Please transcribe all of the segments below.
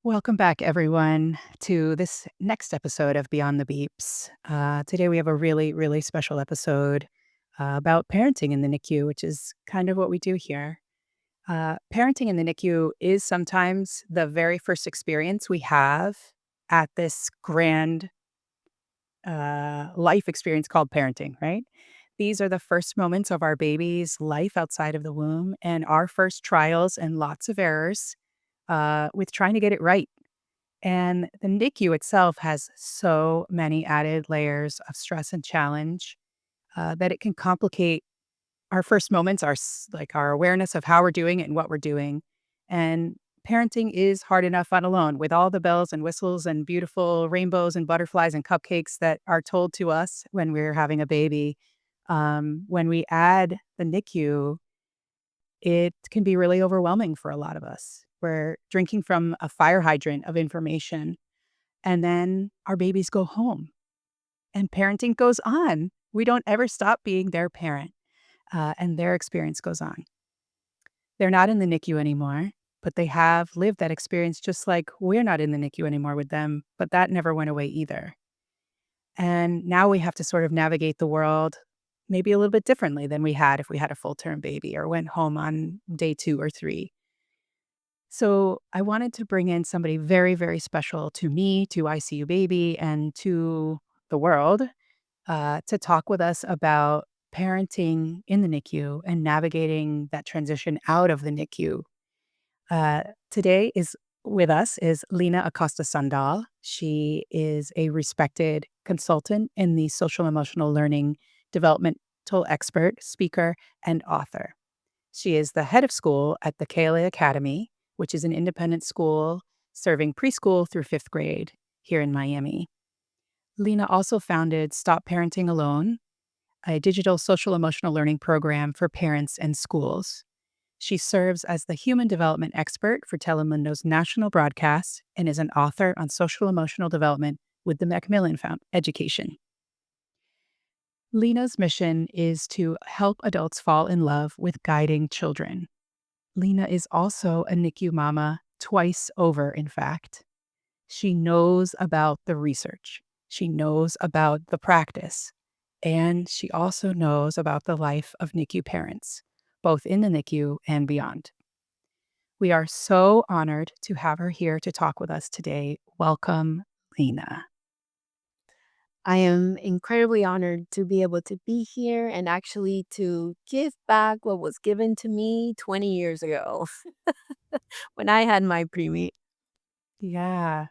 Welcome back, everyone, to this next episode of Beyond the Beeps. Today, we have a really, really special episode about parenting in the NICU, which is kind of what we do here. Parenting in the NICU is sometimes the very first experience we have at this grand life experience called parenting, right? These are the first moments of our baby's life outside of the womb and our first trials and lots of errors with trying to get it right. And the NICU itself has so many added layers of stress and challenge that it can complicate our first moments, like our awareness of how we're doing it and what we're doing. And parenting is hard enough on alone with all the bells and whistles and beautiful rainbows and butterflies and cupcakes that are told to us when we're having a baby. When we add the NICU, it can be really overwhelming for a lot of us. We're drinking from a fire hydrant of information, and then our babies go home and parenting goes on. We don't ever stop being their parent, and their experience goes on. They're not in the NICU anymore, but they have lived that experience just like we're not in the NICU anymore with them, but that never went away either. And now we have to sort of navigate the world maybe a little bit differently than we had if we had a full term baby or went home on day 2 or 3. So I wanted to bring in somebody very, very special to me, to ICU Baby, and to the world to talk with us about parenting in the NICU and navigating that transition out of the NICU. Uh, Today is with us is Lina Acosta Sandal. She is a respected consultant in the social emotional learning developmental expert, speaker, and author. She is the head of school at the KLA Academy, which is an independent school serving preschool through 5th grade here in Miami. Lina also founded Stop Parenting Alone, a digital social emotional learning program for parents and schools. She serves as the human development expert for Telemundo's national broadcast and is an author on social emotional development with the Macmillan Education. Lina's mission is to help adults fall in love with guiding children. Lina is also a NICU mama twice over, in fact. She knows about the research. She knows about the practice. And she also knows about the life of NICU parents, both in the NICU and beyond. We are so honored to have her here to talk with us today. Welcome, Lina. I am incredibly honored to be able to be here and actually to give back what was given to me 20 years ago when I had my preemie. Yeah.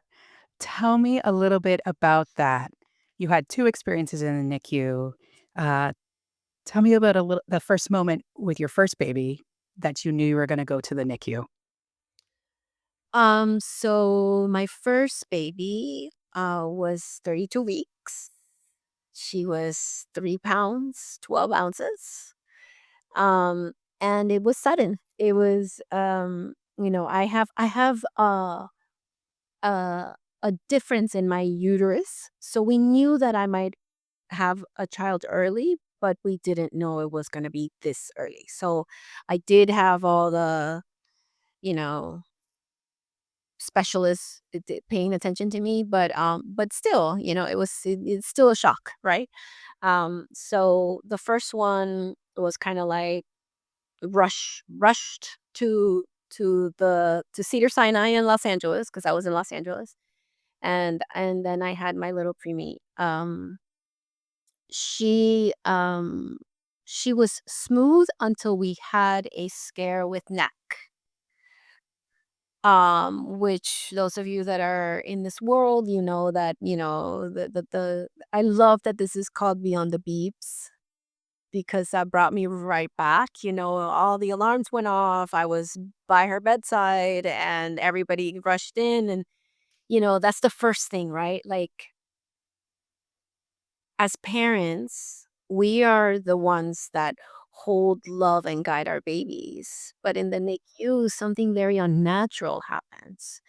Tell me a little bit about that. You had two experiences in the NICU. Uh, Tell me about the first moment with your first baby that you knew you were going to go to the NICU. So my first baby was 32 weeks. She was 3 pounds, 12 ounces. Um, and it was sudden. It was I have a a difference in my uterus. So we knew that I might have a child early, but we didn't know it was going to be this early. So I did have all the, you know, specialists paying attention to me, but still, it's still a shock, right? So the first one was kind of like rushed to Cedar Sinai in Los Angeles because I was in Los Angeles, and then I had my little preemie. She, she was smooth until we had a scare with neck. Which those of you that are in this world, you know that, the I love that this is called Beyond the Beeps because that brought me right back. All the alarms went off. I was by her bedside and everybody rushed in, and that's the first thing, right? Like, as parents, we are the ones that hold, love, and guide our babies. But in the NICU, something very unnatural happens,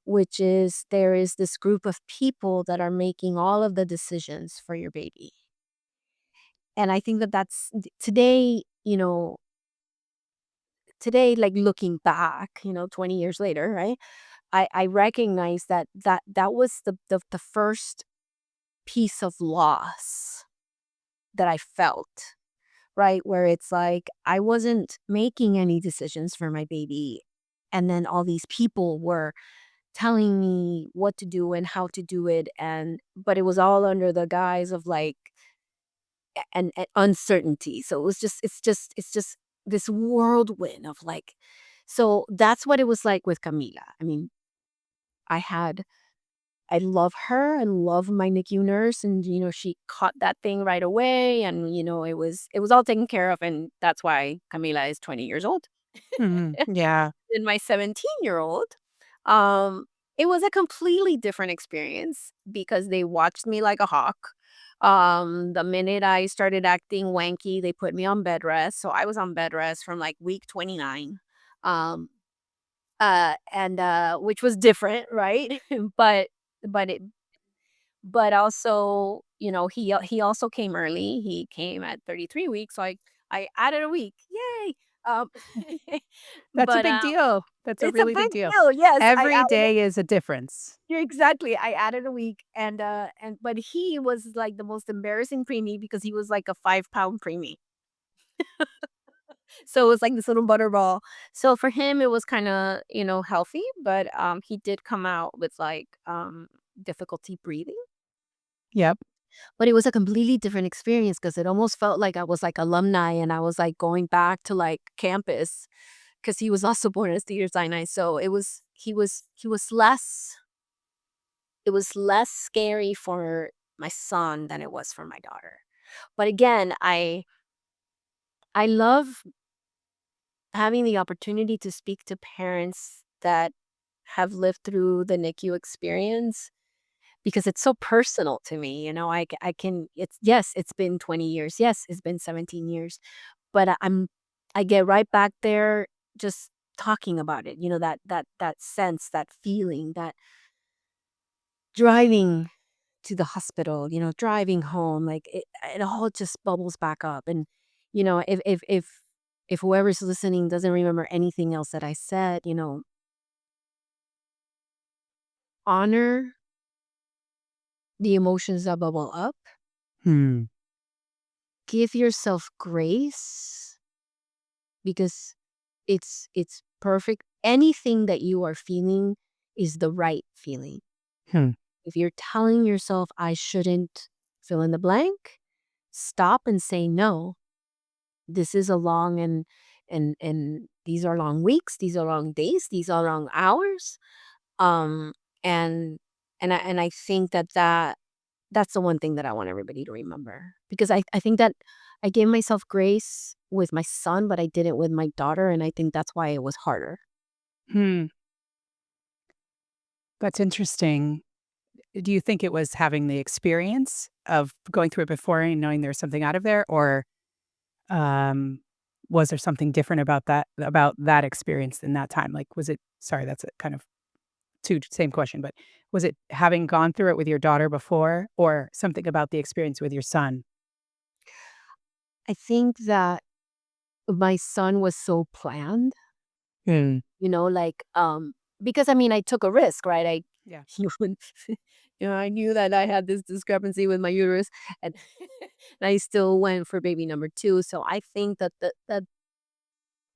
which is there is this group of people that are making all of the decisions for your baby. And I think that today, today, like looking back, 20 years later, right? I recognize that that was the first piece of loss that I felt, right? Where it's like I wasn't making any decisions for my baby. And then all these people were telling me what to do and how to do it. And, but it was all under the guise of like, and uncertainty. So it's just this whirlwind of like, so that's what it was like with Camila. I mean, I had I love her and love my NICU nurse, and she caught that thing right away, and it was all taken care of, and that's why Camila is 20 years old. Mhm. Yeah. And my 17-year-old, um, it was a completely different experience because they watched me like a hawk. The minute I started acting wanky, they put me on bed rest, so I was on bed rest from like week 29. Um, and which was different, right? But it but also, he also came early. He came at 33 weeks, so I added a week. Yay! Um, That's a but big deal. That's a it's a really big big deal. deal. Yes, I Every added day is a difference. exactly. I added a week, and but he was like the most embarrassing preemie because he was like a 5 pound preemie. So it was like this little butterball. So for him, it was kind of healthy, but he did come out with like difficulty breathing. Yep. But it was a completely different experience because it almost felt like I was like alumni and I was like going back to like campus because he was also born at Cedar Sinai. So he was less scary for my son than it was for my daughter. But again, I love having the opportunity to speak to parents that have lived through the NICU experience because it's so personal to me. I can, it's, yes, it's been 20 years. Yes, it's been 17 years, but I get right back there just talking about it. That sense, that feeling, that driving to the hospital, driving home, like it all just bubbles back up. And if whoever's listening doesn't remember anything else that I said, honor the emotions that bubble up, Hmm. give yourself grace because it's perfect. Anything that you are feeling is the right feeling. Hmm. If you're telling yourself I shouldn't fill in the blank, stop and say no. This is a long and these are long weeks, these are long days, these are long hours. Um and and I think that's the one thing that I want everybody to remember because I think that I gave myself grace with my son, but I didn't with my daughter, and I think that's why it was harder. Hmm. That's interesting. Do you think it was having the experience of going through it before and knowing there was something out of there, or um, was there something different about that experience in that time? Like, was it? Sorry, that's a kind of two same question, but was it having gone through it with your daughter before, or something about the experience with your son? I think that my son was so planned, Mm. like because I mean I took a risk, right? I Yeah. you know, I knew that I had this discrepancy with my uterus and, and I still went for baby number 2. So I think that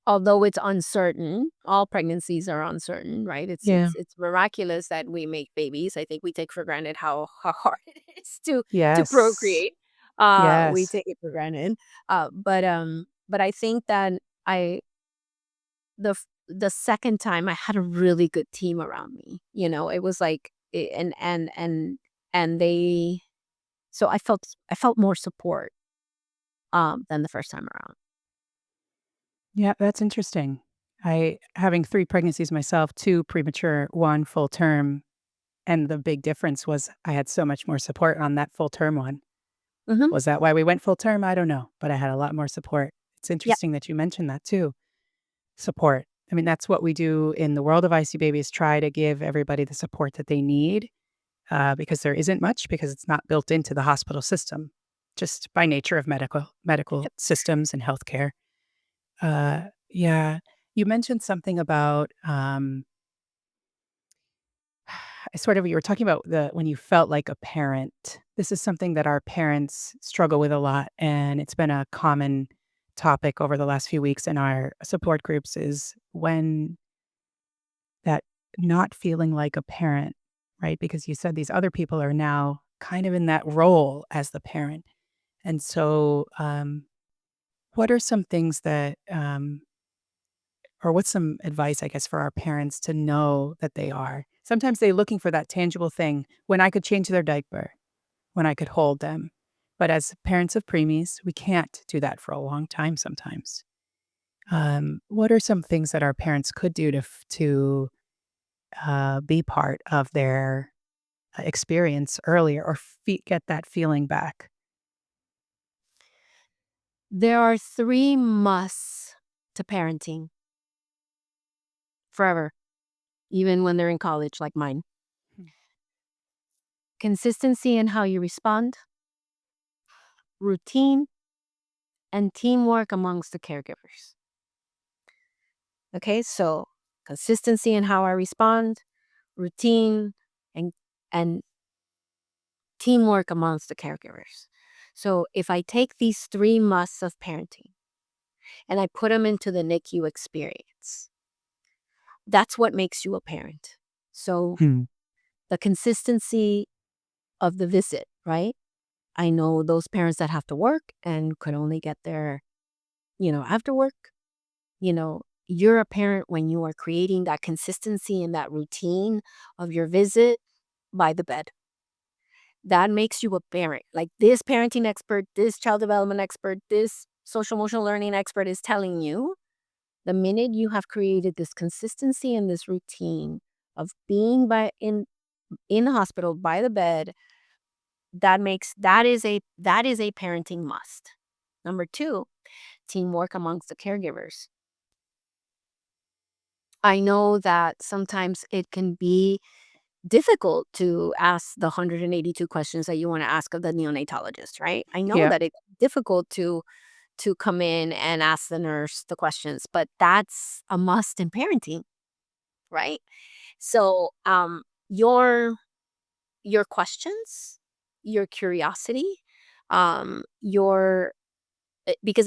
although it's uncertain, all pregnancies are uncertain, right? It's Yeah. it's it's miraculous that we make babies. I think we take for granted how hard it is to Yes. procreate. We Yes. take it for granted. But I think that I the second time I had a really good team around me. It was like and they so I felt more support than the first time around. Yeah, that's interesting. I having 3 pregnancies myself, 2 premature, 1 full term, and the big difference was I had so much more support on that full term one. Mhm. Was that why we went full term? I don't know, but I had a lot more support. It's Yeah. interesting that you mentioned that too, support. I mean, that's what we do in the world of IC babies, try to give everybody the support that they need, because there isn't much because it's not built into the hospital system, just by nature of medical systems and healthcare. Yeah. You mentioned something about, sort of you were talking about the when you felt like a parent. This is something that our parents struggle with a lot, and it's been a common topic over the last few weeks in our support groups is when that not feeling like a parent, right? Because you said these other people are now kind of in that role as the parent. And so, what are some things that, or what's some advice, I guess, for our parents to know that they are? Sometimes they're looking for that tangible thing when I could change their diaper, when I could hold them. But as parents of preemies, we can't do that for a long time sometimes. What are some things that our parents could do to be part of their experience earlier or get that feeling back? There are 3 musts to parenting forever, even when they're in college like mine. Hmm. Consistency in how you respond, routine, and teamwork amongst the caregivers. Okay, so consistency in how I respond, routine, and and teamwork amongst the caregivers. So if I take these 3 musts of parenting and I put them into the NICU experience, that's what makes you a parent. So Hmm. the consistency of the visit, right? I know those parents that have to work and could only get there, after work. You're a parent when you are creating that consistency and that routine of your visit by the bed. That makes you a parent. Like this parenting expert, this child development expert, this social emotional learning expert is telling you the minute you have created this consistency and this routine of being in the hospital by the bed, that is a parenting must. Number 2, teamwork amongst the caregivers. I know that sometimes it can be difficult to ask the 182 questions that you want to ask of the neonatologist, right? I know Yeah. that it's difficult to come in and ask the nurse the questions, but that's a must in parenting, right? So, your questions, your curiosity, because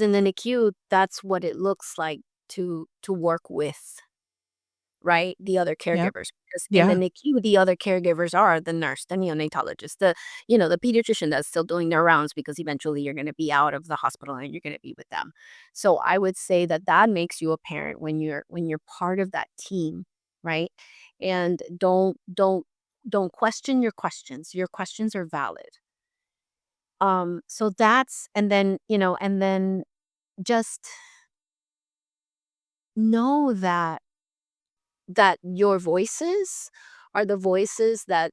in the NICU, that's what it looks like to work with, right, the other Yeah. caregivers, because in the Yeah. NICU, the other caregivers are the nurse, the neonatologist, the pediatrician that's still doing their rounds because eventually you're gonna be out of the hospital and you're gonna be with them. So I would say that that makes you a parent when you're part of that team, right? And don't question your questions. Your questions are valid. So that's and then just know that your voices are the voices that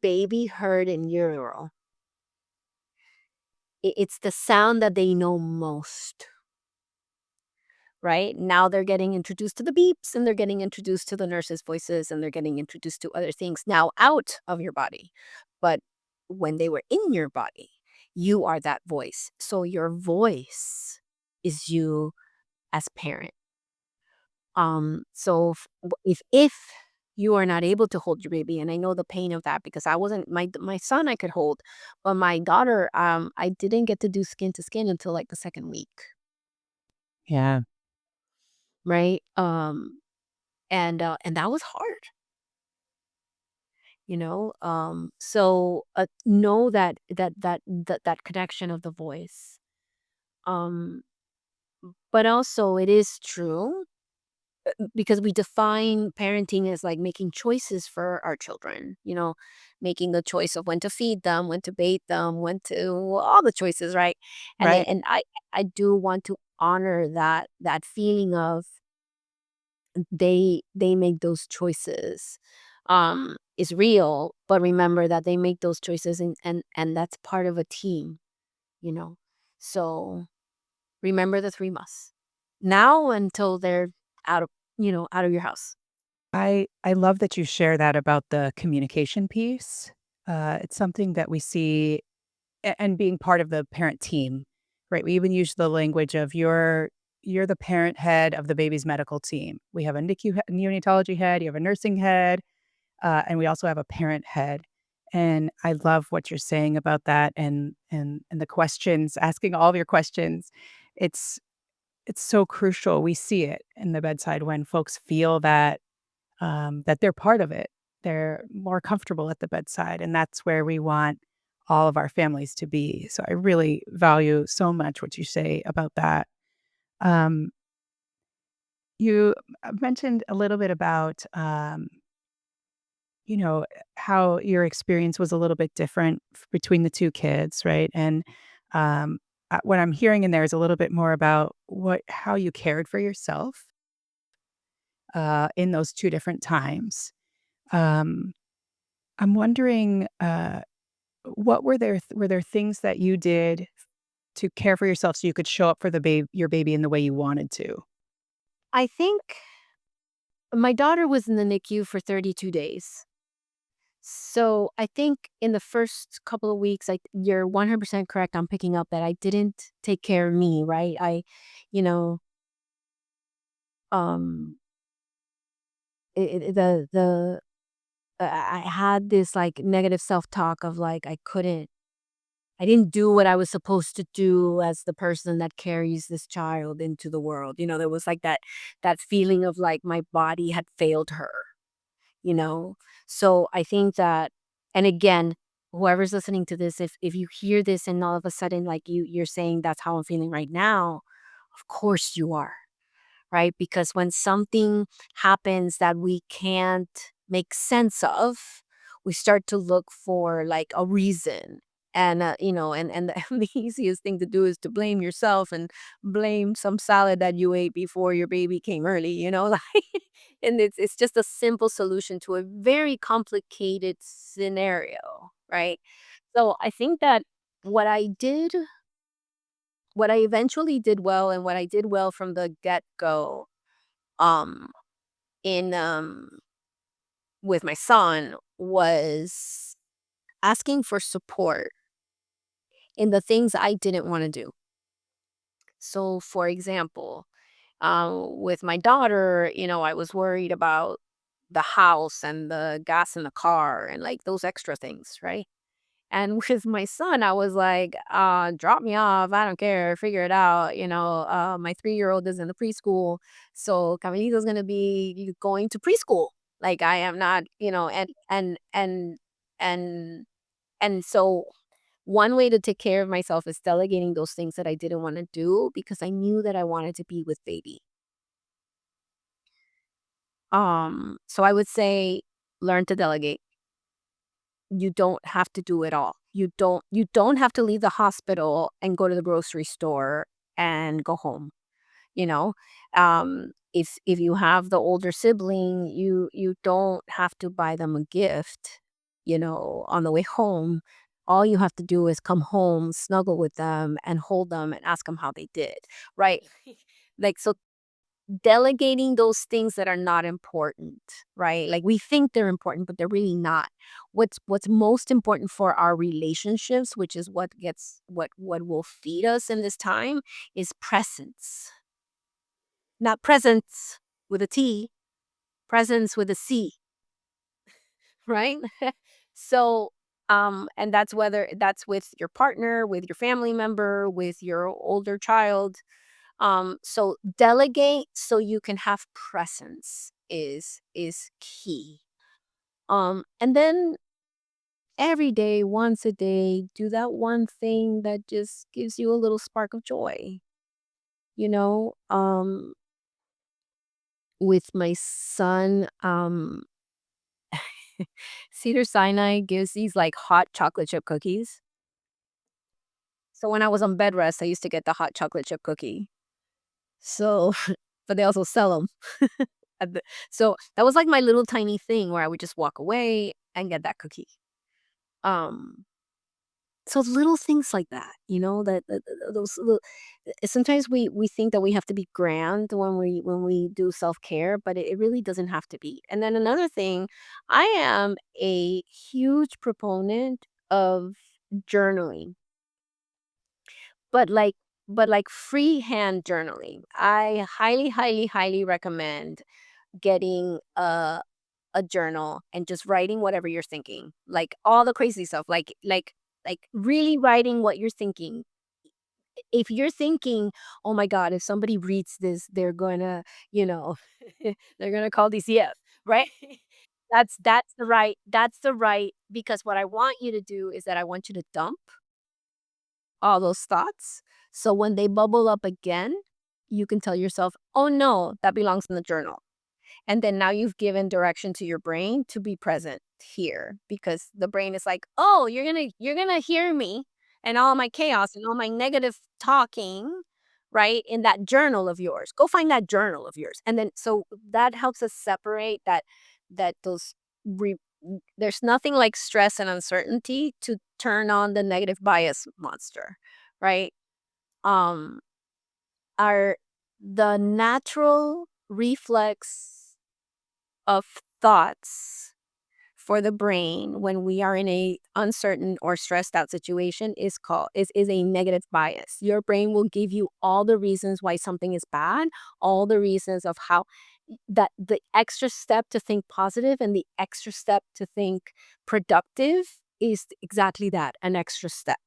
baby heard in utero. It's the sound that they know most, right? Now they're getting introduced to the beeps and they're getting introduced to the nurses' voices and they're getting introduced to other things now out of your body. But when they were in your body, you are that voice. So your voice is you as parent. So if you are not able to hold your baby, and I know the pain of that because I wasn't my son I could hold, but my daughter, I didn't get to do skin to skin until like the second week, Yeah. right? And that was hard, So know that connection of the voice. Um, but also it is true because we define parenting as like making choices for our children, making the choice of when to feed them, when to bathe them, when to all the choices, right? And Right. and I do want to honor that feeling of they make those choices is real, but remember that they make those choices and that's part of a team, you know. So remember the 3 musts. Now until they're out of out of your house. I love that you share that about the communication piece. It's something that we see and being part of the parent team, right? We even use the language of you're the parent head of the baby's medical team. We have a NICU neonatology head, you have a nursing head, and we also have a parent head. And I love what you're saying about that, and the questions, asking all of your questions. It's it's so crucial. We see it in the bedside when folks feel that that they're part of it. They're more comfortable at the bedside, and that's where we want all of our families to be. So I really value so much what you say about that. Um, you mentioned a little bit about, you know, how your experience was a little bit different between the two kids, right? And what I'm hearing in there is a little bit more about how you cared for yourself in those two different times. Um, I'm wondering, what were there things that you did to care for yourself so you could show up for your baby in the way you wanted to? I think my daughter was in the NICU for 32 days. So I think in the first couple of weeks, you're 100% correct on picking up that I didn't take care of me, right? You know, um, I had this like negative self talk of like I didn't do what I was supposed to do as the person that carries this child into the world. There was like that feeling of like my body had failed her, you know? So I think that, and again, whoever's listening to this, if you hear this and all of a sudden like you're saying that's how I'm feeling right now, of course you are, right? Because when something happens that we can't make sense of, we start to look for like a reason. And the easiest thing to do is to blame yourself and blame some salad that you ate before your baby came early, like, and it's just a simple solution to a very complicated scenario, right? So I think that what I did, what I eventually did well, and what I did well from the get go, um in with my son, was asking for support in the things I didn't want to do. So for example, with my daughter, I was worried about the house and the gas in the car and like those extra things, right? And with my son, I was like, drop me off. I don't care. Figure it out. My 3-year-old is in the preschool. So Camilito's going to be going to preschool. Like I am not, and, and so one way to take care of myself is delegating those things that I didn't want to do because I knew that I wanted to be with baby. So I would say learn to delegate. You don't have to do it all. You don't have to leave the hospital and go to the grocery store and go home, you know? If you have the older sibling, you don't have to buy them a gift, on the way home. All you have to do is come home, snuggle with them and hold them and ask them how they did, right? Like so delegating those things that are not important, right? Like we think they're important, but they're really not. What's most important for our relationships, which is what will feed us in this time, is presence. Not presence with a T, presence with a C, right? So and that's whether that's with your partner, with your family member, with your older child. So delegate so you can have presence is key. And then every day, once a day, do that one thing that just gives you a little spark of joy. You know, with my son, Cedar Sinai gives these like hot chocolate chip cookies. So when I was on bed rest, I used to get the hot chocolate chip cookie. So, but they also sell them. So that was like my little tiny thing where I would just walk away and get that cookie. Um, so little things like that, those little, sometimes we think that we have to be grand when we do self care, but it really doesn't have to be. And then another thing, I am a huge proponent of journaling, but like freehand journaling. I highly, highly, highly recommend getting a a journal and just writing whatever you're thinking, like all the crazy stuff, like really writing what you're thinking. If you're thinking, "Oh my god, if somebody reads this, they're gonna, you know, they're gonna call DCF," right? That's the right because what I want you to do is that I want you to dump all those thoughts, so when they bubble up again, you can tell yourself, "Oh, no, that belongs in the journal." And then now you've given direction to your brain to be present here because the brain is like, "Oh, you're gonna hear me and all my chaos and all my negative talking, right, in that journal of yours. Go find that journal of yours." And then so that helps us separate that those re there's nothing like stress and uncertainty to turn on the negative bias monster, right? Um, our the natural reflex of thoughts for the brain when we are in a uncertain or stressed out situation is a negative bias. Your brain will give you all the reasons why something is bad, all the reasons of how that the extra step to think positive and the extra step to think productive is exactly that, an extra step.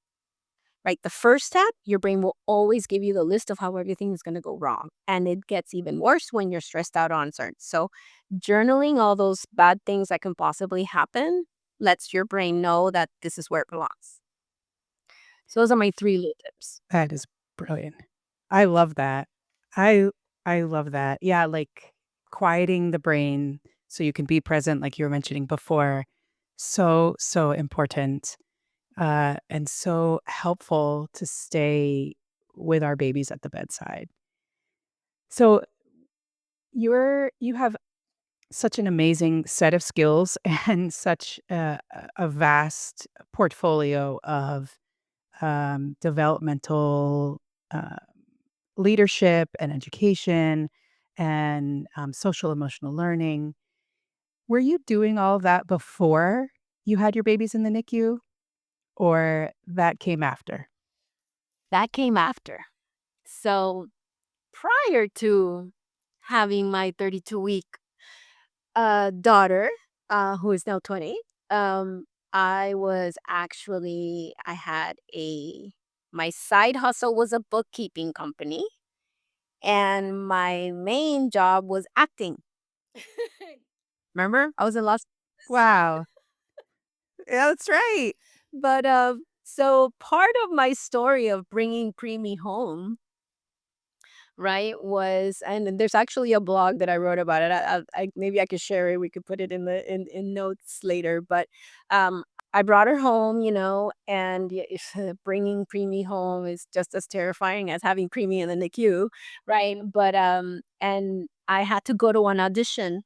Right? The first step, your brain will always give you the list of how everything is going to go wrong. And it gets even worse when you're stressed out or uncertain. So, journaling all those bad things that can possibly happen lets your brain know that this is where it belongs. So, those are my three little tips. That is brilliant. I love that. I I love that. Yeah, like, quieting the brain so you can be present, like you were mentioning before, so, so important, and so helpful to stay with our babies at the bedside. So, you have such an amazing set of skills and such a vast portfolio of, developmental, uh leadership and education and social emotional learning. Were you doing all of that before you had your babies in the NICU or that came after? That came after. So, prior to having my 32-week daughter, who is now 20, I had my side hustle was a bookkeeping company, and my main job was acting. Remember? I was in Los Wow. Yeah, that's right. But, so part of my story of bringing Preemie home, right, was and then there's actually a blog that I wrote about it. I maybe I could share it, we could put it in the in notes later, but, um, I brought her home, and bringing Preemie home is just as terrifying as having Preemie in the NICU, right? But, and I had to go to an audition,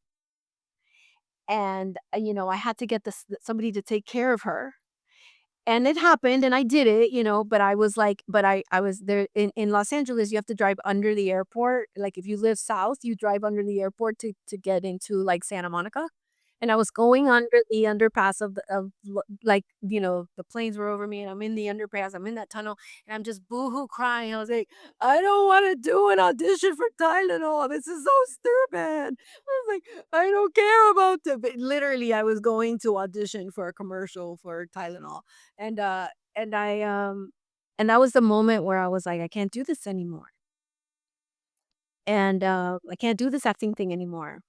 and, I had to get somebody to take care of her. And it happened, and I did it, but I was like I was there in Los Angeles, you have to drive under the airport. Like, if you live south, you drive under the airport to get into, like, Santa Monica. And I was going under the underpass like, the planes were over me, and I'm in the underpass, I'm in that tunnel, and I'm just boohoo crying. I was like, "I don't wanna do an audition for Tylenol. This is so stupid." I was like, "I don't care about the" but literally, I was going to audition for a commercial for Tylenol. And, and I, and that was the moment where I was like, "I can't do this anymore." And, I can't do this acting thing anymore.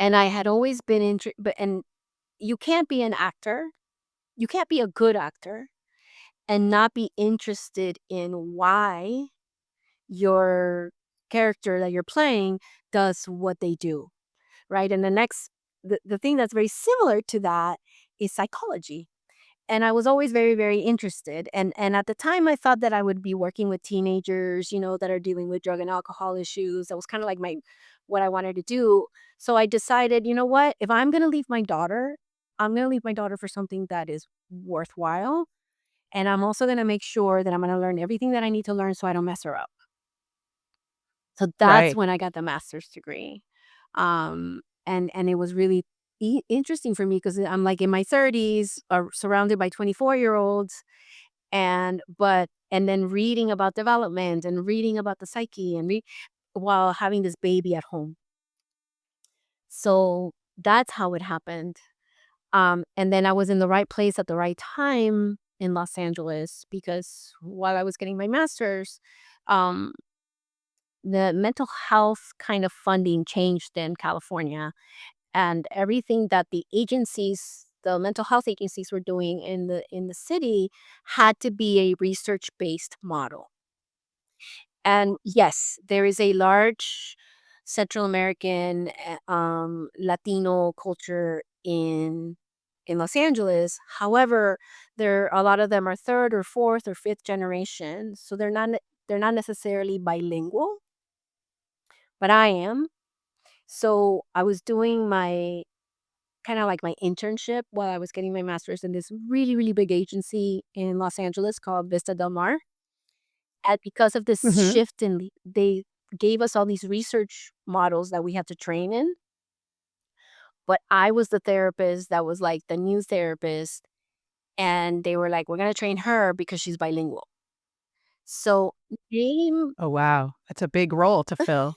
And I had always been but and you can't be an actor, you can't be a good actor and not be interested in why your character that you're playing does what they do, right? And the thing that's very similar to that is psychology. And I was always very, very interested, and at the time, I thought that I would be working with teenagers, that are dealing with drug and alcohol issues. That was kinda like my what I wanted to do. So I decided, "You know what? If I'm gonna leave my daughter, I'm gonna leave my daughter for something that is worthwhile, and I'm also gonna make sure that I'm gonna learn everything that I need to learn so I don't mess her up." So that's Right. when I got the master's degree. And it was really interesting for me because I'm like in my 30s, surrounded by 24-year-olds, and then reading about development and reading about the psyche while having this baby at home. So That's how it happened. And then I was in the right place at the right time in Los Angeles because while I was getting my master's, um, the mental health kind of funding changed in California, and everything that the mental health agencies were doing in the city had to be a research based model. And yes, there is a large Central American, Latino culture in Los Angeles. However, there a lot of them are third or fourth or fifth generation, so they're not necessarily bilingual, but I am. So I was doing my kind of like my internship while I was getting my master's in this really, really big agency in Los Angeles called Vista Del Mar. And because of this Mhm. shift they gave us all these research models that we had to train in, but I was the therapist that was like the new therapist, and they were like, "We're gonna train her because she's bilingual." So name Oh, wow. That's a big role to fill.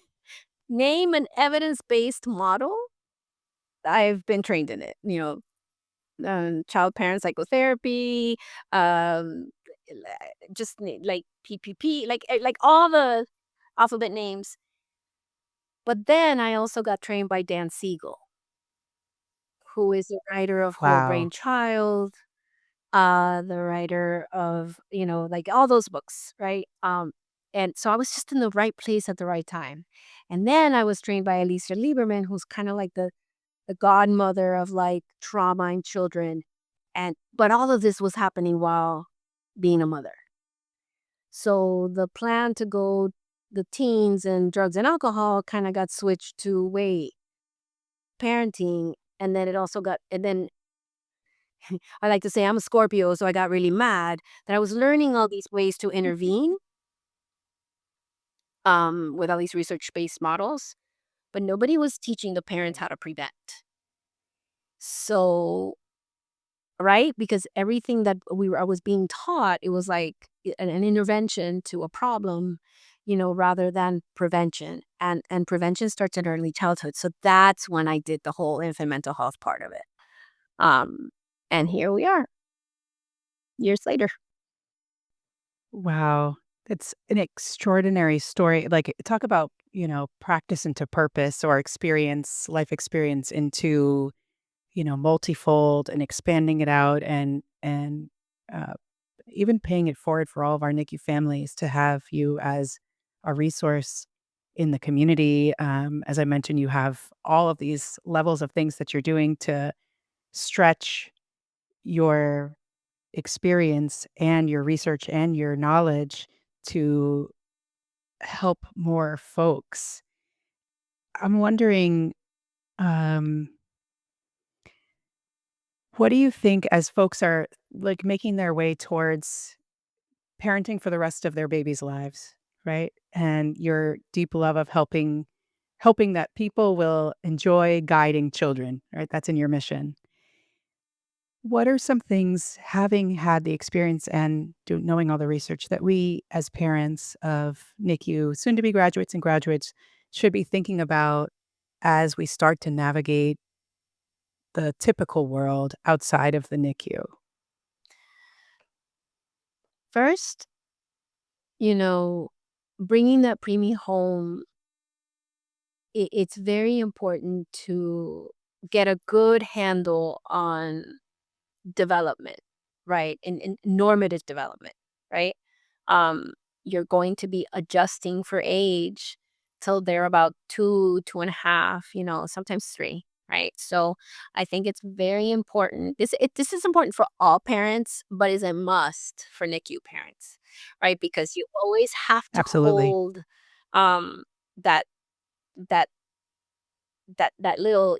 name an evidence-based model, I've been trained in it, child parent psychotherapy, um, like PPP, like all the alphabet names. But then I also got trained by Dan Siegel, who is the writer of Whole Brain Wow. Child, the writer of, like all those books, right? And so I was just in the right place at the right time. And then I was trained by Alicia Lieberman, who's kind of like the godmother of like trauma in children. And but all of this was happening while being a mother. So the plan to go the teens and drugs and alcohol kind of got switched to wait, parenting, and then it also got and then I like to say I'm a Scorpio, so I got really mad that I was learning all these ways to intervene with all these research-based models, but nobody was teaching the parents how to prevent. So, right? Because everything that I was being taught, it was like an intervention to a problem, rather than prevention. And prevention starts in early childhood. So that's when I did the whole infant mental health part of it. Um, and here we are, years later. Wow. It's an extraordinary story. Like, talk about, practice into purpose or experience, life experience into, multifold and expanding it out and uh, even paying it forward for all of our NICU families to have you as a resource in the community. As I mentioned, you have all of these levels of things that you're doing to stretch your experience and your research and your knowledge to help more folks. I'm wondering, um, what do you think as folks are like making their way towards parenting for the rest of their babies' lives, right? And your deep love of helping that people will enjoy guiding children, right? That's in your mission. What are some things, having had the experience and knowing all the research, that we as parents of NICU, soon to be graduates and graduates, should be thinking about as we start to navigate the typical world outside of the NICU? First, you know, bringing that preemie home, it's very important to get a good handle on development, right? In normative development, right? Um, you're going to be adjusting for age till they're about 2.5, sometimes 3, right? So I think it's very important. This is important for all parents, but is a must for NICU parents, right? Because you always have to Absolutely. hold um, that that that little,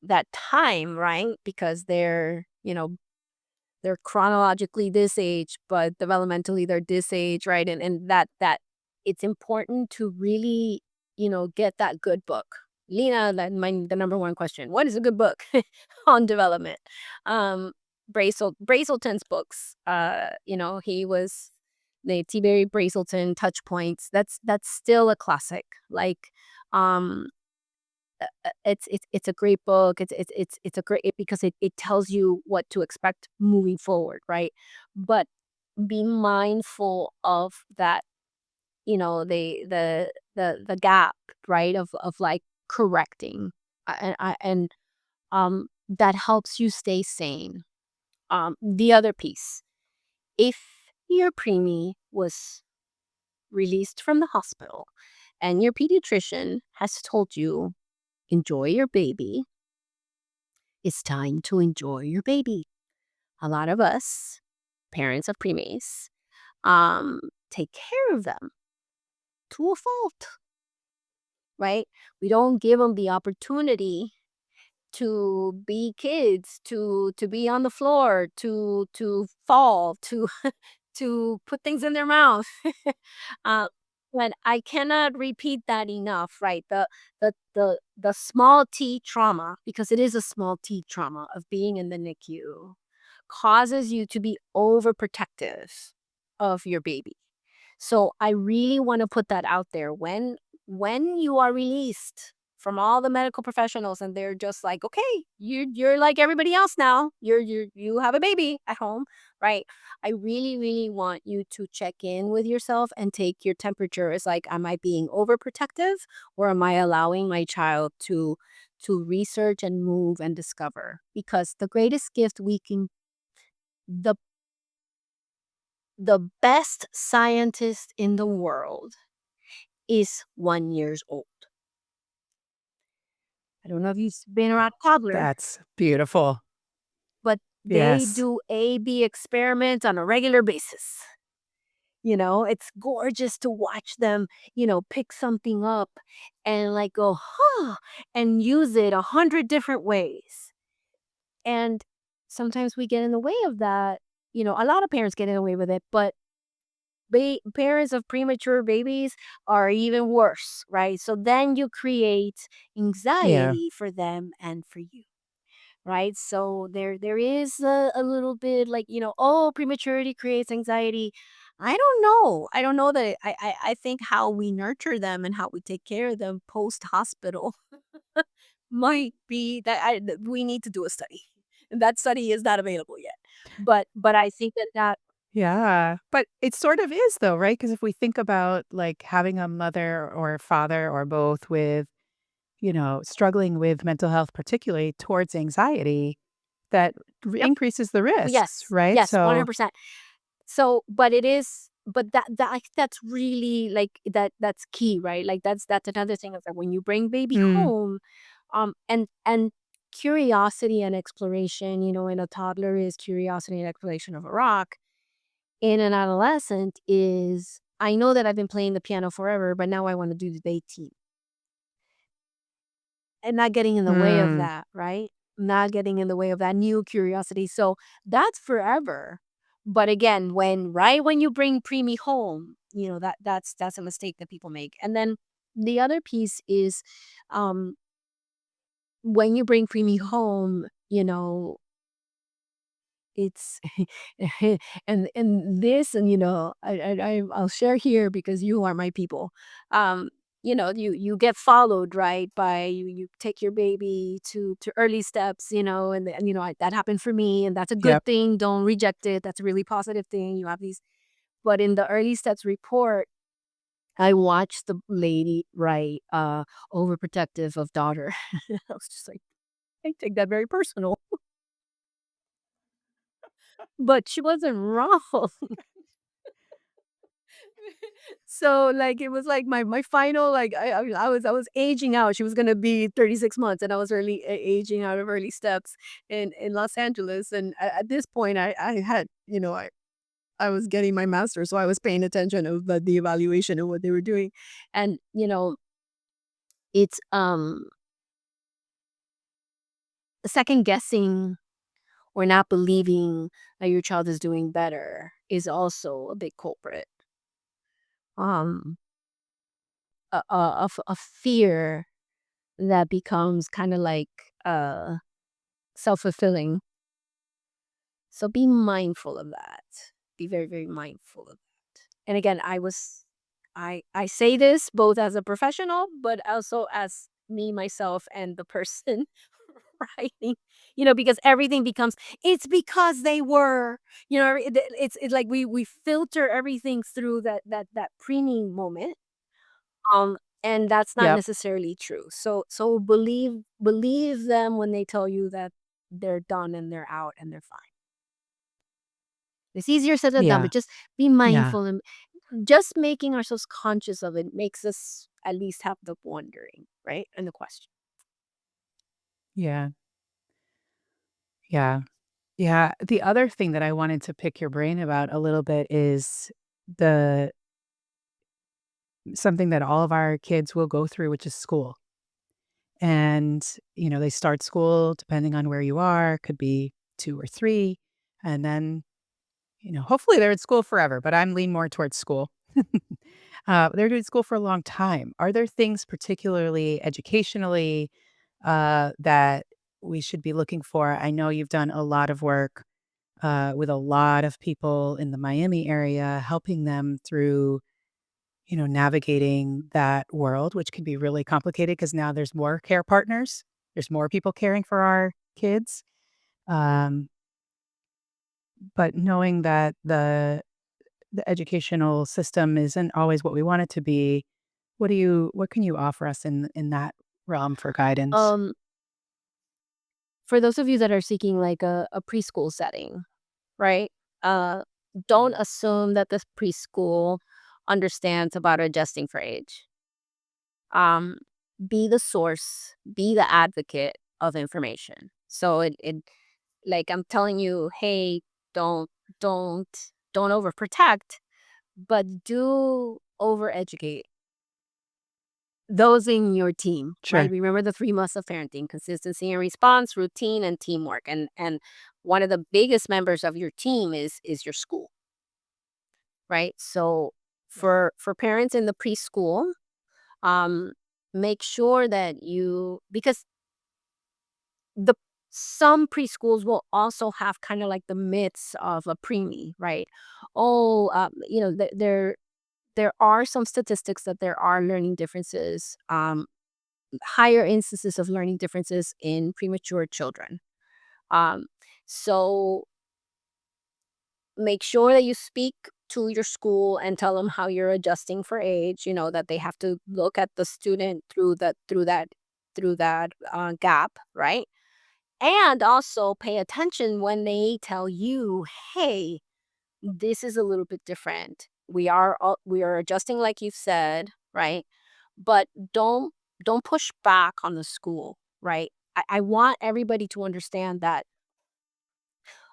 that time, right? Because they're chronologically this age, but developmentally they're this age, right? And that it's important to really, get that good book. Lina, the number one question: what is a good book on development? Um, Brazelton's books. He was the T. Berry Brazelton Touch Points. That's still a classic. Like, um, it's a great book. It's a great because it tells you what to expect moving forward, right? But be mindful of that, the gap, right? Of like correcting, and that helps you stay sane. The other piece, if your preemie was released from the hospital and your pediatrician has told you, enjoy your baby, it's time to enjoy your baby. A lot of us, parents of preemies, um, take care of them to a fault, right? We don't give them the opportunity to be kids, to be on the floor, to fall, to to put things in their mouth. uh, but I cannot repeat that enough, right? The small T trauma, because it is a small T trauma of being in the NICU, causes you to be overprotective of your baby. So I really want to put that out there when you are released from all the medical professionals and they're just like, "Okay, you're like everybody else now. You have a baby at home." Right? I really really want you to check in with yourself and take your temperature. It's like, am I being overprotective, or am I allowing my child to research and move and discover? Because the greatest gift we can the the best scientist in the world is 1 years old. I don't know if you've been around a toddler, That's beautiful. but they Yes. do A/B experiments on a regular basis. It's gorgeous to watch them, pick something up and like go, huh, and use it 100 different ways. And sometimes we get in the way of that. A lot of parents get in the way with it, but parents of premature babies are even worse, right? So then you create Yeah. anxiety for them and for you, right? So there is a little bit like, oh, prematurity creates anxiety. I don't know that I think how we nurture them and how we take care of them post hospital might be that we need to do a study. That study is not available yet, but I think that Yeah. But it sort of is though, right? Because if we think about like having a mother or a father or both with, struggling with mental health, particularly towards anxiety, that yep. increases the risks, Yes, right? yes, So, 100%. So, but that's really like that's key, right? Like that's another thing is that when you bring baby mm, home, and curiosity and exploration, in a toddler is curiosity and exploration of a rock. In an adolescent is, I know that I've been playing the piano forever, but now I want to do the dating. And not getting in the way of mm, that, right? Not getting in the way of that new curiosity. So that's forever. But again, when you bring preemie home, that's a mistake that people make. And then the other piece is, um, when you bring preemie home, it's and this, and I'll share here because you are my people. Um, you get followed, right, by you take your baby to early steps, and that happened for me, and that's a good yep. thing. Don't reject it. That's a really positive thing. You have these, but in the early steps report, I watched the lady write overprotective of daughter. I was just like, I take that very personal. But she wasn't wrong. So, like, it was like my final, like, I was aging out. She was gonna be 36 months, and I was early aging out of early steps in Los Angeles, and at this point, I had, I was getting my master's, so I was paying attention of the evaluation of what they were doing, and, it's, second guessing or not believing that your child is doing better is also a big culprit. Um, a fear that becomes kinda like, uh, self-fulfilling. So be mindful of that. Be very, very mindful of that. And again, I say this both as a professional, but also as me, myself, and the person writing, because everything becomes, it's because they were, it's like we filter everything through that preemie moment. Um, and that's not Yep. necessarily true. So believe them when they tell you that they're done and they're out and they're fine. It's easier said than done, Yeah. but just be Yeah. mindful, and just making ourselves conscious of it makes us at least have the wondering, right? And the question. Yeah. Yeah. Yeah. The other thing that I wanted to pick your brain about a little bit is the something that all of our kids will go through, which is school. And, they start school depending on where you are, could be 2 or 3, and then, hopefully they're at school forever, but I'm lean more towards school. They're doing school for a long time. Are there things particularly educationally, that we should be looking for? I know you've done a lot of work, with a lot of people in the Miami area, helping them through navigating that world, which can be really complicated because now there's more care partners. There's more people caring for our kids. Um, but knowing that the educational system isn't always what we want it to be, what can you offer us in that realm for guidance? Um, for those of you that are seeking like a preschool setting, right? Uh, don't assume that this preschool understands about adjusting for age. Um, be the source, be the advocate of information. So it like I'm telling you, hey, don't don't don't overprotect, but do overeducate those in your team, right? Sure. Remember the three musts of parenting: consistency and response, routine, and teamwork. And one of the biggest members of your team is your school, right? So for parents in the preschool, um, make sure that you, because the some preschools will also have kind of like the myths of a preemie, right? Oh, there are some statistics that there are learning differences, higher instances of learning differences in premature children. Um, so make sure that you speak to your school and tell them how you're adjusting for age. That they have to look at the student through that gap, right? And also pay attention when they tell you, hey, this is a little bit different. We are adjusting like you said, right? But don't push back on the school, right? I want everybody to understand that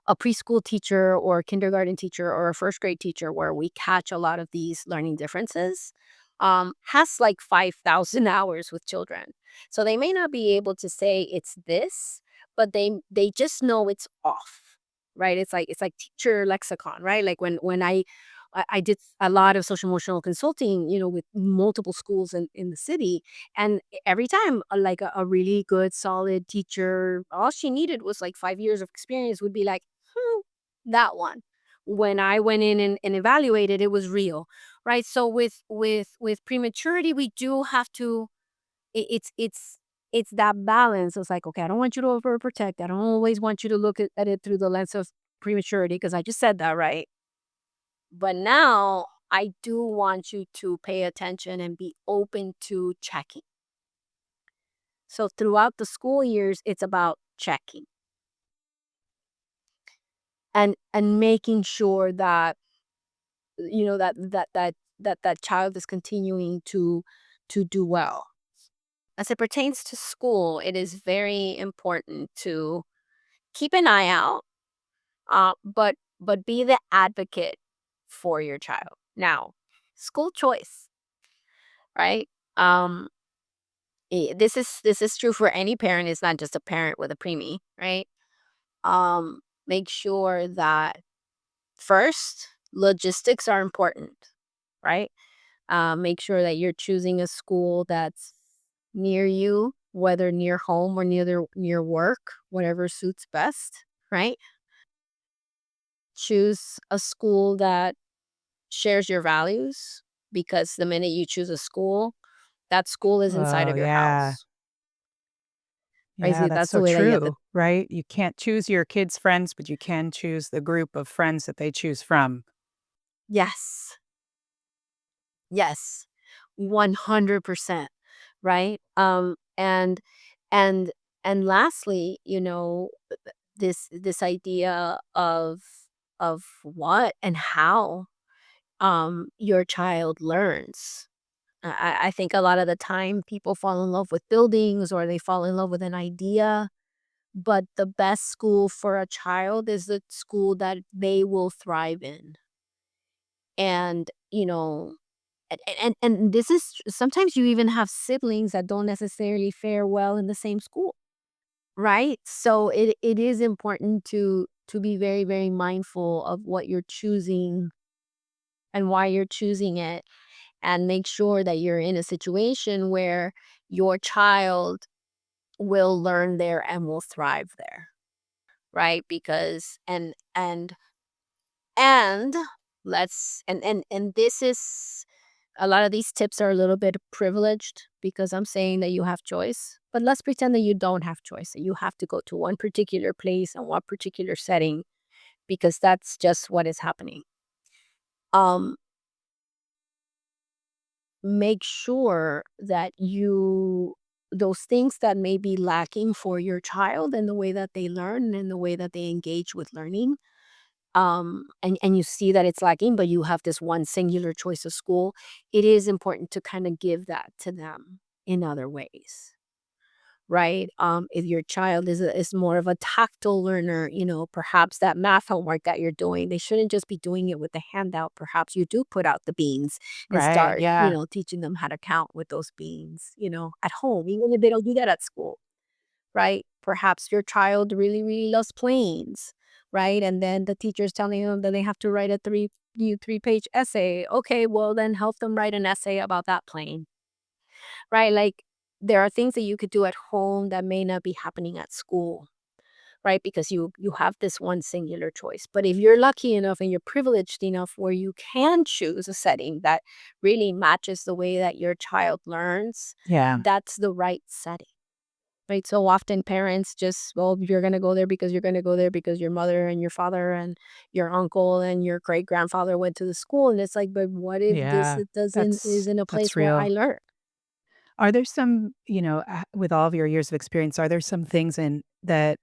a preschool teacher or a kindergarten teacher or a first grade teacher where we catch a lot of these learning differences, has like 5,000 hours with children. So they may not be able to say it's this, but they just know it's off, right? It's like teacher lexicon, right? Like when I did a lot of social emotional consulting, with multiple schools in the city. And every time, like a really good, solid teacher, all she needed was like 5 years of experience, would be like, "Hmm, that one." When I went in and evaluated, it was real, right? So with prematurity, we do have to. It's that balance. It's like, okay, I don't want you to overprotect. I don't always want you to look at it through the lens of prematurity, because I just said that, right? But now I do want you to pay attention and be open to checking. So throughout the school years, it's about checking and making sure that that child is continuing to do well. As it pertains to school, it is very important to keep an eye out, but be the advocate for your child. Now, school choice, right? Um, this is true for any parent. It's not just a parent with a preemie, right? Make sure that first, logistics are important, right? Make sure that you're choosing a school that's near you, whether near home or near work, whatever suits best, right? Choose a school that shares your values, because the minute you choose a school, that school is inside Oh, of your yeah. house. right? Yeah, So that's that's the so way that you have to. true, right? You can't choose your kids' friends, but you can choose the group of friends that they choose from. Yes. Yes. 100%, right? And and lastly, this idea of what and how your child learns. I think a lot of the time people fall in love with buildings or they fall in love with an idea, but the best school for a child is the school that they will thrive in. And, and this is sometimes you even have siblings that don't necessarily fare well in the same school, right? So it is important to be very, very mindful of what you're choosing and why you're choosing it, and make sure that you're in a situation where your child will learn there and will thrive there, right? Because and let's and this is a lot of these tips are a little bit privileged because I'm saying that you have choice, but let's pretend that you don't have choice, that you have to go to one particular place and one particular setting because that's just what is happening. Um, Make sure that you those things that may be lacking for your child in the way that they learn and the way that they engage with learning, and you see that it's lacking, but you have this one singular choice of school, it is important to kind of give that to them in other ways, right? If your child is more of a tactile learner, perhaps that math homework that you're doing, they shouldn't just be doing it with the handout. Perhaps you do put out the beans and Right, start, yeah, teaching them how to count with those beans, at home, even if they don't do that at school, right? Perhaps your child really, really loves planes, right? And then the teacher's telling them that they have to write a 3-page essay. Okay, well then help them write an essay about that plane, right? Like there are things that you could do at home that may not be happening at school, right? Because you have this one singular choice. But if you're lucky enough and you're privileged enough where you can choose a setting that really matches the way that your child learns, yeah, that's the right setting. Right, so often parents just, well, you're gonna go there because you're gonna go there because your mother and your father and your uncle and your great grandfather went to the school, and it's like, but what if this yeah. it doesn't That's isn't a that's place where I real. learn? Are there some, with all of your years of experience, are there some things in that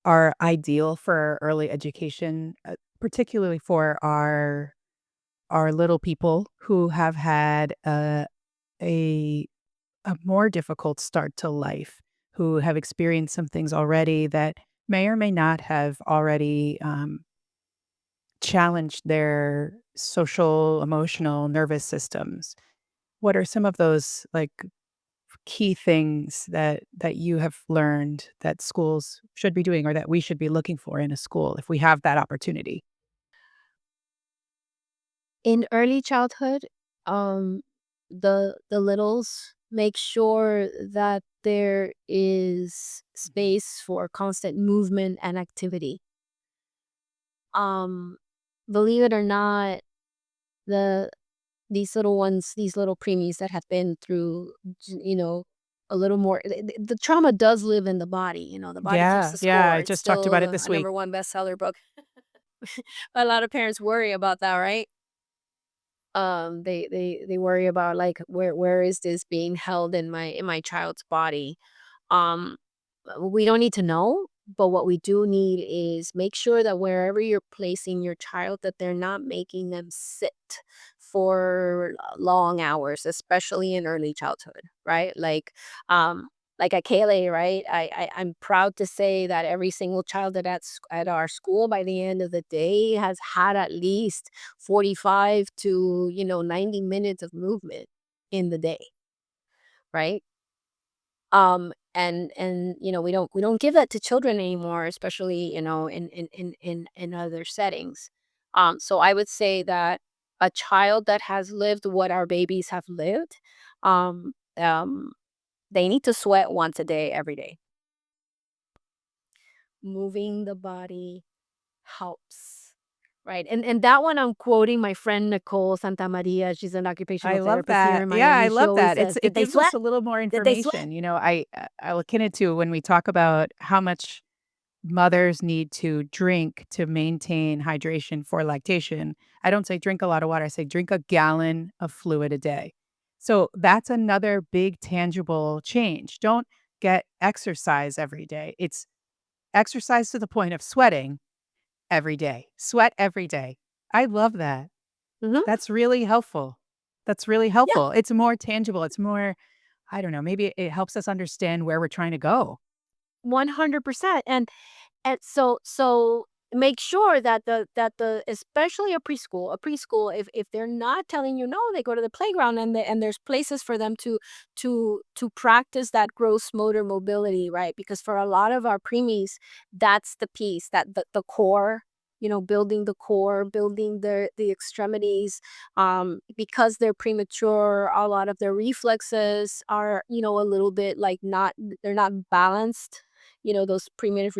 are ideal for early education, particularly for our little people who have had a a more difficult start to life, who have experienced some things already that may or may not have already challenged their social, emotional, nervous systems? What are some of those like key things that you have learned that schools should be doing or that we should be looking for in a school if we have that opportunity? In early childhood, the littles make sure that there is Mhm. space for constant movement and activity. Um, Believe it or not, the these little ones, these little preemies that have been through, a little more, the trauma does live in the body, the body keeps Yeah, the yeah, score. I It's just talked still about it a this week. number one bestseller book. A lot of parents worry about that, right? They worry about like where is this being held in my child's body. Um, we don't need to know, but what we do need is make sure that wherever you're placing your child, that they're not making them sit for long hours, especially in early childhood, right? Like at Kaylee, right? I'm proud to say that every single child at our school by the end of the day has had at least 45 to 90 minutes of movement in the day, right? And we don't give that to children anymore, especially in other settings. So I would say that a child that has lived what our babies have lived, um um they need to sweat once a day, every day. Moving the body helps, Right, and that one I'm quoting my friend Nicole Santamaria. She's an occupational I love therapist here that. in Yeah, I Miami. She love always that. says, It "Did they gives us sweat? a little more Did they sweat?" information. I liken it to when we talk about how much mothers need to drink to maintain hydration for lactation. I don't say drink a lot of water. I say drink a gallon of fluid a day. So that's another big tangible change. Don't get exercise every day. It's exercise to the point of sweating every day. Sweat every day. I love that. Mhm. That's really helpful. That's really Yeah. helpful. It's more tangible. It's more, I don't know, maybe it helps us understand where we're trying to go. 100%, and so make sure that the especially a preschool, if they're not telling you no, they go to the playground, and there's places for them to practice that gross motor mobility, right? Because for a lot of our preemies, that's the piece, that the core, building the core, building the extremities, because they're premature, a lot of their reflexes are, a little bit like not, they're not balanced. Those primitive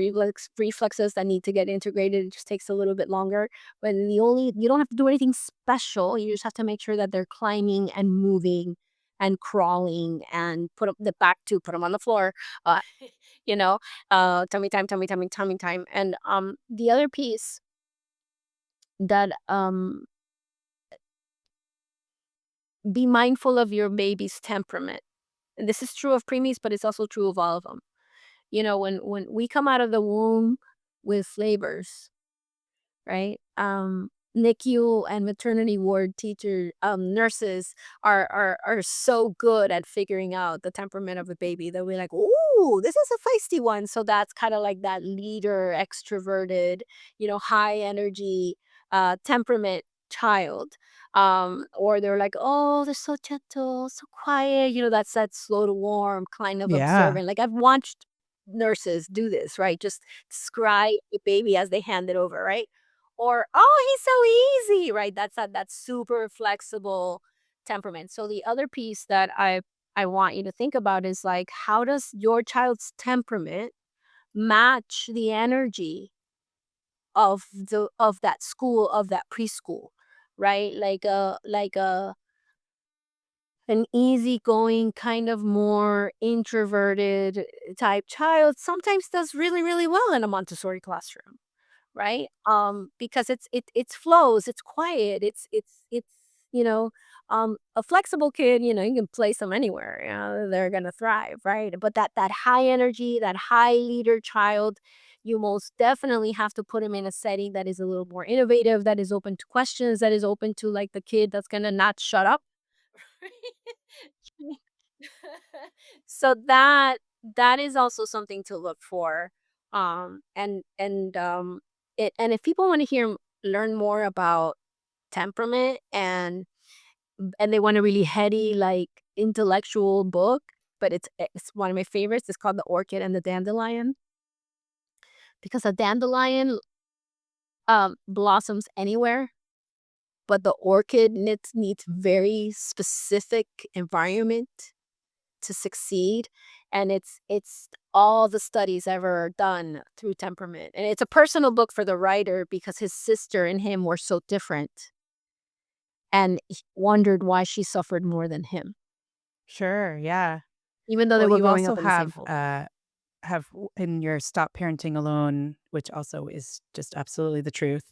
reflexes that need to get integrated, it just takes a little bit longer. But you don't have to do anything special. You just have to make sure that they're climbing and moving and crawling, and put them on the floor. Uh, you know, tummy time, tummy, tummy, tummy time. And the other piece that be mindful of your baby's temperament. And this is true of preemies, but it's also true of all of them. When we come out of the womb with flavors, right? NICU and maternity ward nurses are so good at figuring out the temperament of a baby that we're like, "Ooh, this is a feisty one." So that's kind of like that leader, extroverted, high energy, temperament child. Or they're like, "Oh, they're so gentle, so quiet." That's that slow to warm kind of Yeah. observant. Like, I've watched nurses do this, right? Just describe a baby as they hand it over, right? Or, "Oh, he's so easy," right? That's super flexible temperament. So the other piece that I want you to think about is, like, how does your child's temperament match the energy of that school, of that preschool, right? Like an easygoing, kind of more introverted type child sometimes does really, really well in a Montessori classroom, right? Because it's flows, it's quiet, it's you know, a flexible kid, you can place them anywhere, they're gonna thrive, right? But that high energy, that high leader child, you most definitely have to put him in a setting that is a little more innovative, that is open to questions, that is open to, like, the kid that's gonna not shut up. So that is also something to look for. And if people want to learn more about temperament, and they want a really heady, like, intellectual book, but it's one of my favorites. It's called The Orchid and the Dandelion, because a dandelion blossoms anywhere, but the orchid needs very specific environment to succeed. And it's all the studies ever done through temperament, and it's a personal book for the writer because his sister and him were so different, and he wondered why she suffered more than him, Sure. Yeah. even though they Well, were you growing also up in the same home. in your Stop Parenting Alone, which also is just absolutely the truth,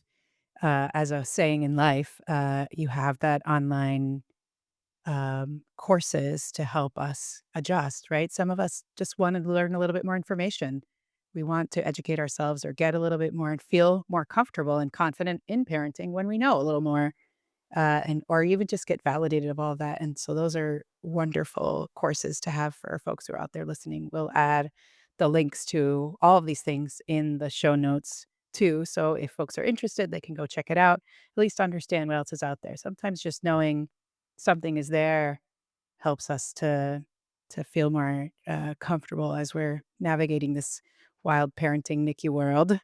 as a saying in life, you have that online courses to help us adjust, right? Some of us just want to learn a little bit more information. We want to educate ourselves or get a little bit more and feel more comfortable and confident in parenting when we know a little more, and or even just get validated of all of that. And so those are wonderful courses to have for folks who are out there listening. We'll add the links to all of these things in the show notes too. So if folks are interested, they can go check it out, at least understand what else is out there. Sometimes just knowing something is there helps us to feel more comfortable as we're navigating this wild parenting NICU world.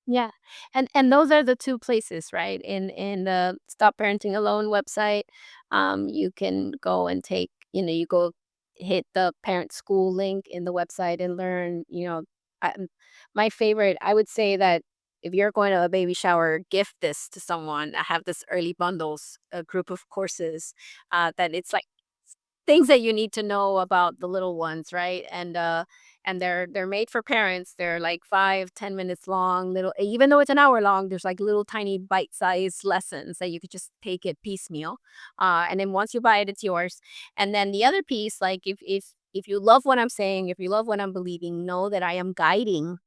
Yeah, and those are the 2 places, right? In the Stop Parenting Alone website, you can go and you go hit the parent school link in the website and learn, My favorite, I would say that if you're going to a baby shower, gift this to someone. I have this early bundles, a group of courses, that it's like things that you need to know about the little ones, right? And they're made for parents. They're like 5, 10 minutes long, little even though it's an hour long, there's like little tiny bite-sized lessons that you could just take it piecemeal. And then once you buy it, it's yours. And then the other piece, like if you love what I'm saying, if you love what I'm believing, know that I am guiding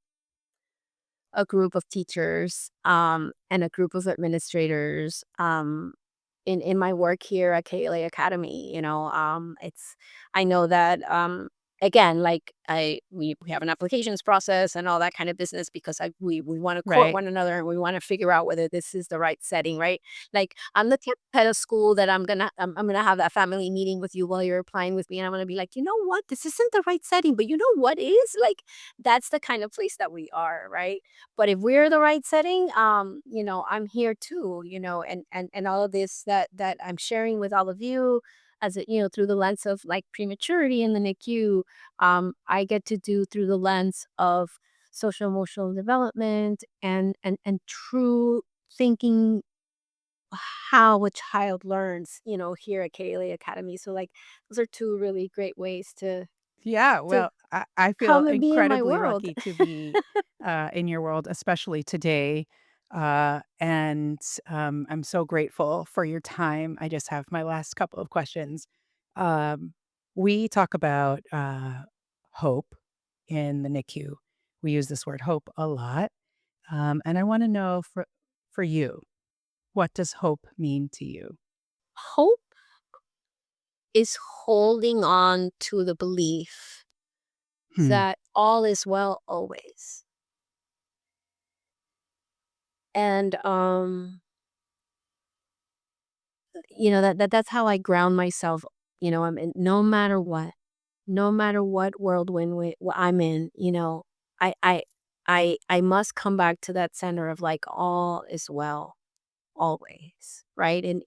a group of teachers, and a group of administrators, in my work here at KLA Academy. It's I know that, again, like we have an applications process and all that kind of business because we want to court Right. one another and we want to figure out whether this is the right setting, right? Like I'm the type of school that I'm gonna have that family meeting with you while you're applying with me, and I'm gonna be like, you know what, this isn't the right setting, but you know what is, like, that's the kind of place that we are, right? But if we're the right setting, I'm here too, and all of this that I'm sharing with all of you as through the lens of like prematurity in the NICU, I get to do through the lens of social emotional development and true thinking how a child learns, here at KLA Academy. So like those are two really great ways Yeah, to well, I feel come and be in my incredibly world. lucky to be, in your world, especially today, and, I'm so grateful for your time. I just have my last couple of questions. Um, we talk about, hope in the NICU. We use this word hope a lot, and I wanna know for you, what does hope mean to you? Hope is holding on to the belief Hmm, that all is well always. And that's how I ground myself, I'm in, no matter what whirlwind I'm in, I must come back to that center of like all is well always, right? In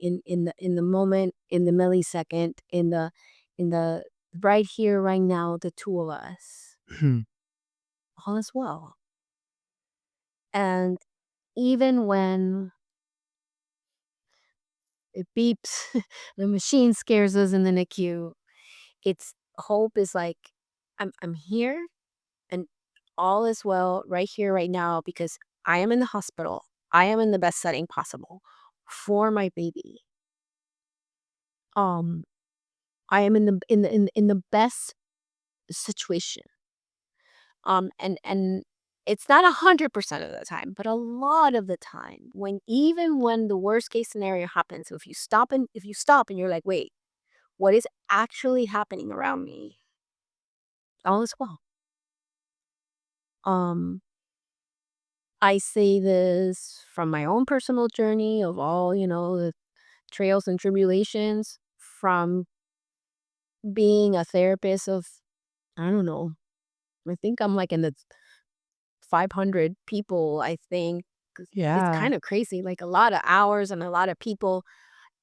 the moment, in the millisecond, in the right here, right now, the two of us, hmm, all is well. And even when it beeps, the machine scares us in the NICU, it's hope is like, I'm here and all is well right here, right now, because I am in the hospital. I am in the best setting possible for my baby. Um, I am in the best situation. And it's not 100% of the time, but a lot of the time, when even when the worst case scenario happens, if you stop and you're like, wait, what is actually happening around me? All is well. Um, I say this from my own personal journey of all, the trails and tribulations from being a therapist of, I don't know, I think I'm like in the 500 people, I think. 'Cause it's yeah, kind of crazy, like a lot of hours and a lot of people.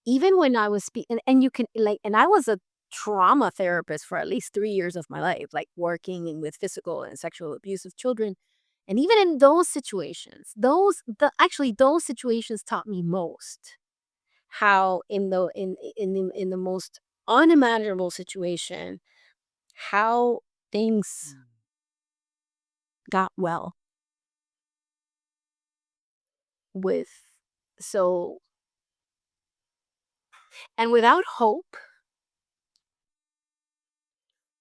Even when I was speaking, and you can like, and I was a trauma therapist for at least 3 years of my life, like working with physical and sexual abuse of children. And even in those situations, those situations taught me most how in the most unimaginable situation, how things got well with so and without hope,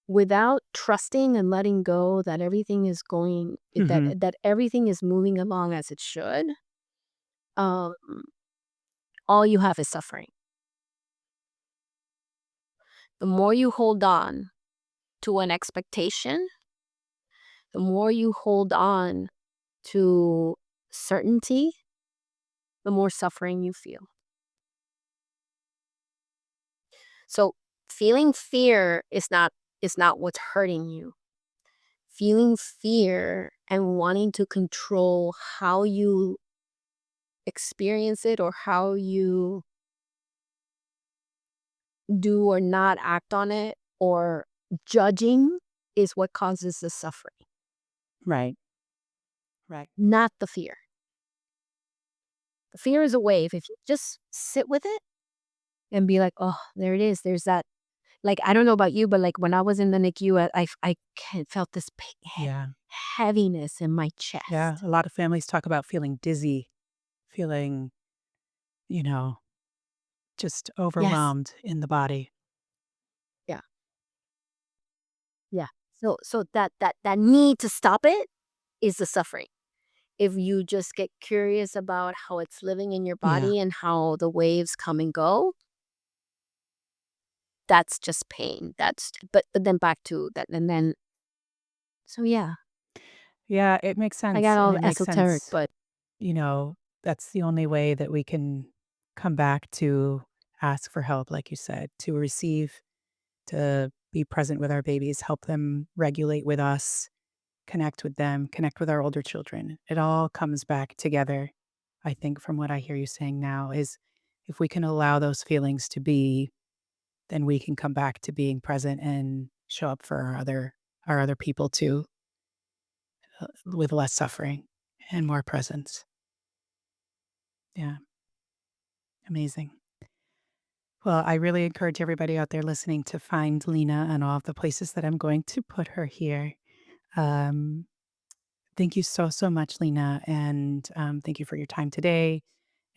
without trusting and letting go that everything is mhm, that everything is moving along as it should, um, all you have is suffering. The more you hold on to an expectation, the more you hold on to certainty, the more suffering you feel. So feeling fear is not what's hurting you. Feeling fear and wanting to control how you experience it or how you do or not act on it or judging is what causes the suffering. Right. Right. not the fear. The fear is a wave. If you just sit with it and be like, "Oh, there it is. There's that." Like, I don't know about you, but, like, when I was in the NICU, felt this Yeah. heaviness in my Yeah. chest. A lot of families talk about feeling dizzy, feeling, you know, just Yes. overwhelmed in the body. Yeah. Yeah. So that need to stop it is the suffering. If you just get curious about how it's living in your Yeah. body and how the waves come and go, that's just pain. But then back to that, and then so yeah, Yeah. It makes I sense. got And all it makes esoteric, sense, but you know, that's the only way that we can come back to ask for help, like you said, to receive, to be present with our babies, help them regulate with us, connect with them, connect with our older children. It all comes back together. I think from what I hear you saying now is if we can allow those feelings to be, then we can come back to being present and show up for our other people too, with less suffering and more presence. Yeah, amazing. Well, I really encourage everybody out there listening to find Lena and all of the places that I'm going to put her here. Um, Thank you so, so much, Lena, and thank you for your time today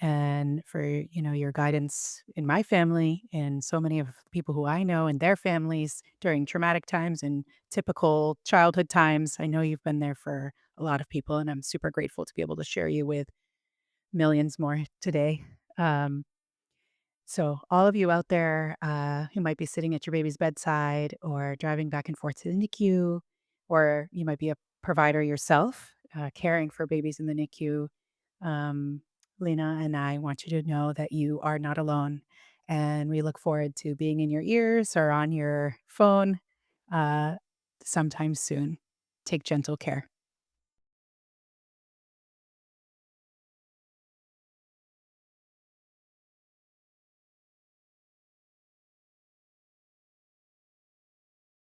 and for your guidance in my family and so many of the people who I know and their families during traumatic times and typical childhood times. I know you've been there for a lot of people, and I'm super grateful to be able to share you with millions more today. Um, so, all of you out there who might be sitting at your baby's bedside or driving back and forth to the NICU, or you might be a provider yourself, caring for babies in the NICU, um, Lena and I want you to know that you are not alone. And we look forward to being in your ears or on your phone uh, sometime soon. Take gentle care.